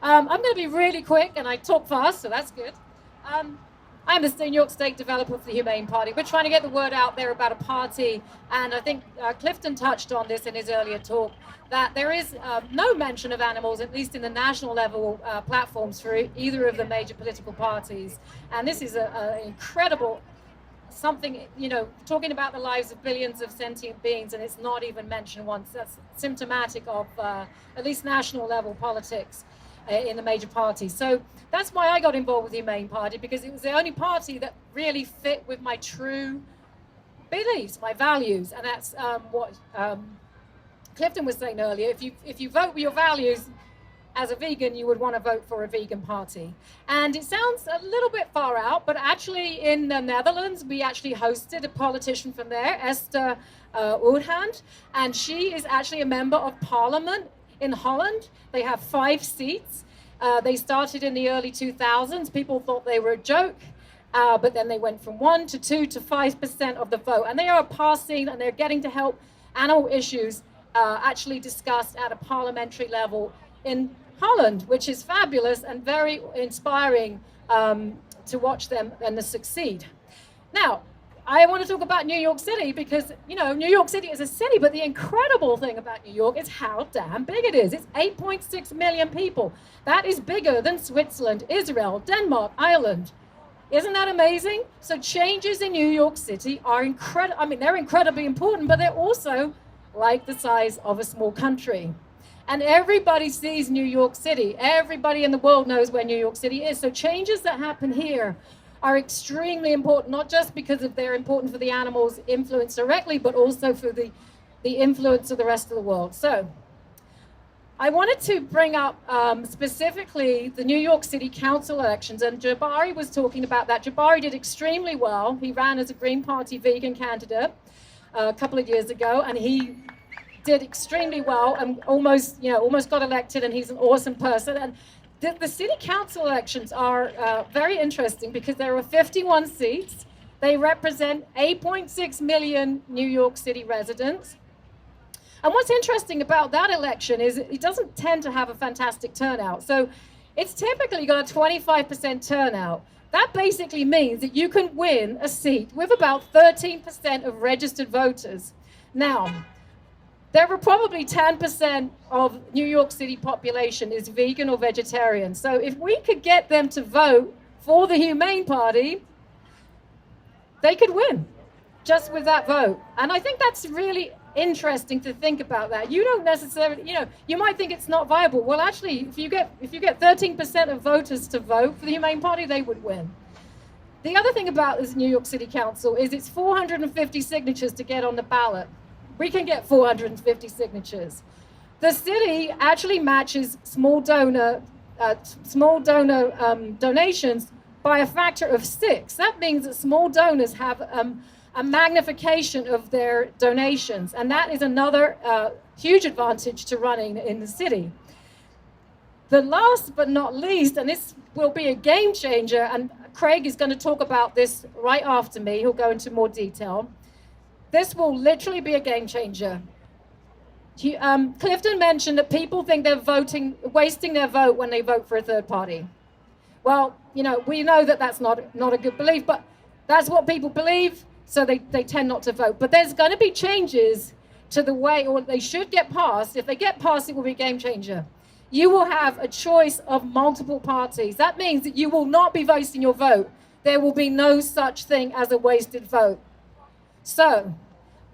I'm going to be really quick, and I talk fast, so that's good. I'm the New York State developer for the Humane Party. We're trying to get the word out there about a party, and I think Clifton touched on this in his earlier talk, that there is no mention of animals, at least in the national level platforms for either of the major political parties. And this is an incredible something, talking about the lives of billions of sentient beings, and it's not even mentioned once. That's symptomatic of at least national level politics in the major parties. So that's why I got involved with the Humane Party, because it was the only party that really fit with my true beliefs, my values, and that's what Clifton was saying earlier. If you vote with your values as a vegan, you would want to vote for a vegan party. And it sounds a little bit far out, but actually in the Netherlands, we actually hosted a politician from there, Esther Oudhand, and she is actually a member of parliament in Holland. They have 5 seats. They started in the early 2000s. People thought they were a joke, but then they went from 1 to 2 to 5% of the vote. And they are passing, and they're getting to help animal issues actually discussed at a parliamentary level in Holland, which is fabulous and very inspiring to watch them and to succeed. Now, I want to talk about New York City because, New York City is a city, but the incredible thing about New York is how damn big it is. It's 8.6 million people. That is bigger than Switzerland, Israel, Denmark, Ireland. Isn't that amazing? So changes in New York City are incredible. I mean, they're incredibly important, but they're also like the size of a small country. And everybody sees New York City. Everybody in the world knows where New York City is. So changes that happen here are extremely important, not just because they're important for the animals' influence directly, but also for the influence of the rest of the world. So I wanted to bring up specifically the New York City Council elections, and Jabari was talking about that. Jabari did extremely well. He ran as a Green Party vegan candidate a couple of years ago, and he did extremely well and almost got elected, and he's an awesome person. And the city council elections are very interesting because there are 51 seats. They represent 8.6 million New York City residents. And what's interesting about that election is it doesn't tend to have a fantastic turnout. So it's typically got a 25% turnout. That basically means that you can win a seat with about 13% of registered voters. Now, there are probably 10% of New York City population is vegan or vegetarian. So if we could get them to vote for the Humane Party, they could win just with that vote. And I think that's really interesting to think about that. You don't necessarily, you might think it's not viable. Well, actually, if you get 13% of voters to vote for the Humane Party, they would win. The other thing about this New York City Council is it's 450 signatures to get on the ballot. We can get 450 signatures. The city actually matches small donor donations by a factor of 6. That means that small donors have a magnification of their donations, and that is another huge advantage to running in the city. The last but not least, and this will be a game changer, and Craig is going to talk about this right after me, he'll go into more detail. This will literally be a game changer. Clifton mentioned that people think they're wasting their vote when they vote for a third party. Well, we know that that's not a good belief, but that's what people believe, so they tend not to vote. But there's going to be changes to the way, or they should get passed. If they get passed, it will be a game changer. You will have a choice of multiple parties. That means that you will not be wasting your vote. There will be no such thing as a wasted vote. So,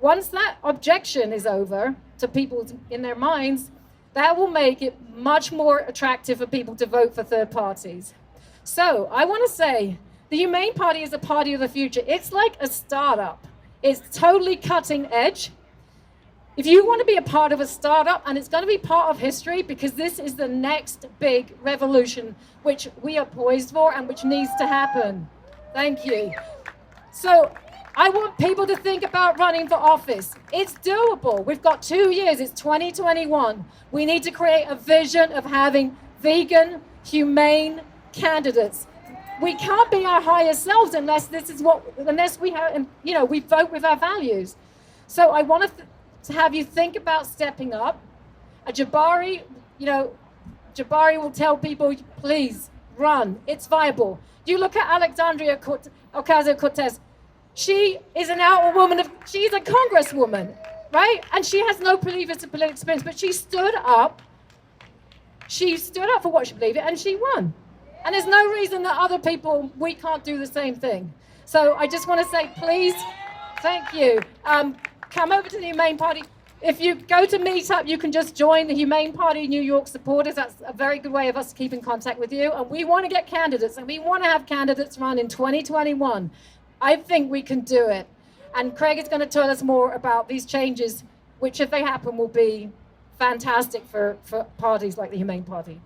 once that objection is over to people in their minds, that will make it much more attractive for people to vote for third parties. So, I want to say, the Humane Party is a party of the future. It's like a startup. It's totally cutting edge. If you want to be a part of a startup, and it's going to be part of history, because this is the next big revolution which we are poised for and which needs to happen. Thank you. So, I want people to think about running for office. It's doable. We've got 2 years. It's 2021. We need to create a vision of having vegan, humane candidates. We can't be our higher selves unless we have, we vote with our values. So I want to have you think about stepping up. Jabari, Jabari will tell people, please run. It's viable. You look at Alexandria Ocasio-Cortez. She is an outer woman she's a congresswoman, right? And she has no previous political experience, but she stood up. She stood up for what she believed in, and she won. And there's no reason that other people, we can't do the same thing. So I just want to say, please, thank you. Come over to the Humane Party. If you go to Meetup, you can just join the Humane Party New York supporters. That's a very good way of us to keep in contact with you. And we want to get candidates, and we want to have candidates run in 2021. I think we can do it. And Craig is going to tell us more about these changes, which, if they happen, will be fantastic for parties like the Humane Party.